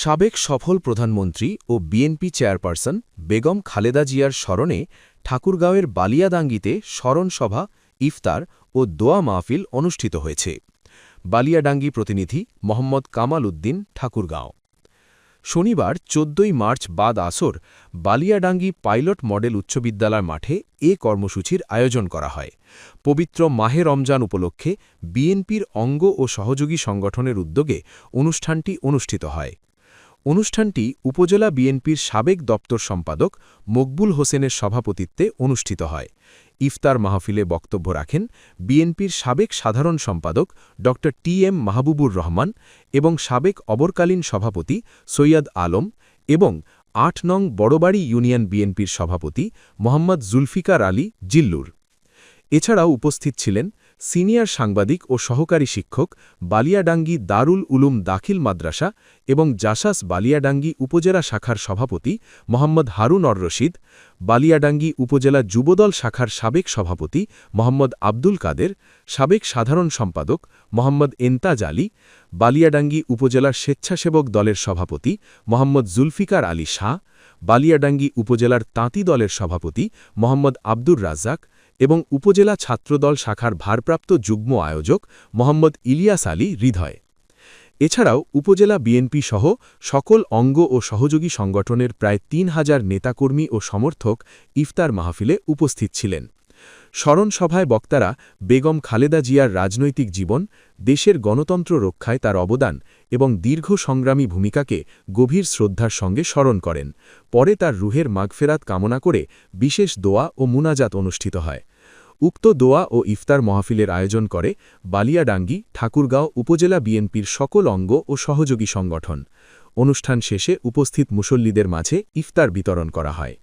সাবেক সফল প্রধানমন্ত্রী ও বিএনপি চেয়ারপারসন বেগম খালেদা জিয়ার স্মরণে ঠাকুরগাঁওয়ের বালিয়াডাঙ্গিতে স্মরণ সভা, ইফতার ও দোয়া মাহফিল অনুষ্ঠিত হয়েছে। বালিয়াডাঙ্গি প্রতিনিধি মোহাম্মদ কামাল উদ্দিন, ঠাকুরগাঁও। শনিবার ১৪ মার্চ বাদ আসর বালিয়াডাঙ্গি পাইলট মডেল উচ্চ বিদ্যালয় মাঠে এ কর্মসূচির আয়োজন করা হয়। পবিত্র মাহে রমজান উপলক্ষে বিএনপির অঙ্গ ও সহযোগী সংগঠনের উদ্যোগে অনুষ্ঠানটি অনুষ্ঠিত হয়। অনুষ্ঠানটি উপজেলা বিএনপির সাবেক দপ্তর সম্পাদক মকবুল হোসেনের সভাপতিত্বে অনুষ্ঠিত হয়। ইফতার মাহফিলে বক্তব্য রাখেন বিএনপির সাবেক সাধারণ সম্পাদক ড টি.এম. মাহবুবুর রহমান এবং সাবেক অবরকালীন সভাপতি সৈয়দ আলম এবং ৮ নং বড়বাড়ি ইউনিয়ন বিএনপির সভাপতি মোহাম্মদ জুলফিকার আলী জিল্লুর। এছাড়াও উপস্থিত ছিলেন সিনিয়র সাংবাদিক ও সহকারী শিক্ষক, বালিয়াডাঙ্গি দারুল উলুম দাখিল মাদ্রাসা এবং জাসাস বালিয়াডাঙ্গি উপজেলা শাখার সভাপতি মোহাম্মদ হারুন অর রশিদ, বালিয়াডাঙ্গি উপজেলা যুবদল শাখার সাবেক সভাপতি মোহাম্মদ আব্দুল কাদের, সাবেক সাধারণ সম্পাদক মোহাম্মদ এন্তাজ আলী, বালিয়াডাঙ্গি উপজেলার স্বেচ্ছাসেবক দলের সভাপতি মোহাম্মদ জুলফিকার আলী শাহ, বালিয়াডাঙ্গি উপজেলার তাঁতি দলের সভাপতি মোহাম্মদ আব্দুর রাজ্জাক এবং উপজেলা ছাত্রদল শাখার ভারপ্রাপ্ত যুগ্ম আয়োজক মোহাম্মদ ইলিয়াস আলী হৃদয়। এছাড়াও উপজেলা বিএনপি সহ সকল অঙ্গ ও সহযোগী সংগঠনের প্রায় ৩,০০০ নেতাকর্মী ও সমর্থক ইফতার মাহফিলে উপস্থিত ছিলেন। স্মরণ সভায় বক্তারা বেগম খালেদা জিয়ার রাজনৈতিক জীবন, দেশের গণতন্ত্র রক্ষায় তার অবদান এবং দীর্ঘ সংগ্রামী ভূমিকাকে গভীর শ্রদ্ধার সঙ্গে স্মরণ করেন। পরে তার রুহের মাগফেরাত কামনা করে বিশেষ দোয়া ও মুনাজাত অনুষ্ঠিত হয়। উক্ত দোয়া ও ইফতার মাহফিলের আয়োজন করে বালিয়াডাঙ্গি, ঠাকুরগাঁও উপজেলা বিএনপির সকল অঙ্গ ও সহযোগী সংগঠন। অনুষ্ঠান শেষে উপস্থিত মুসল্লিদের মাঝে ইফতার বিতরণ করা হয়।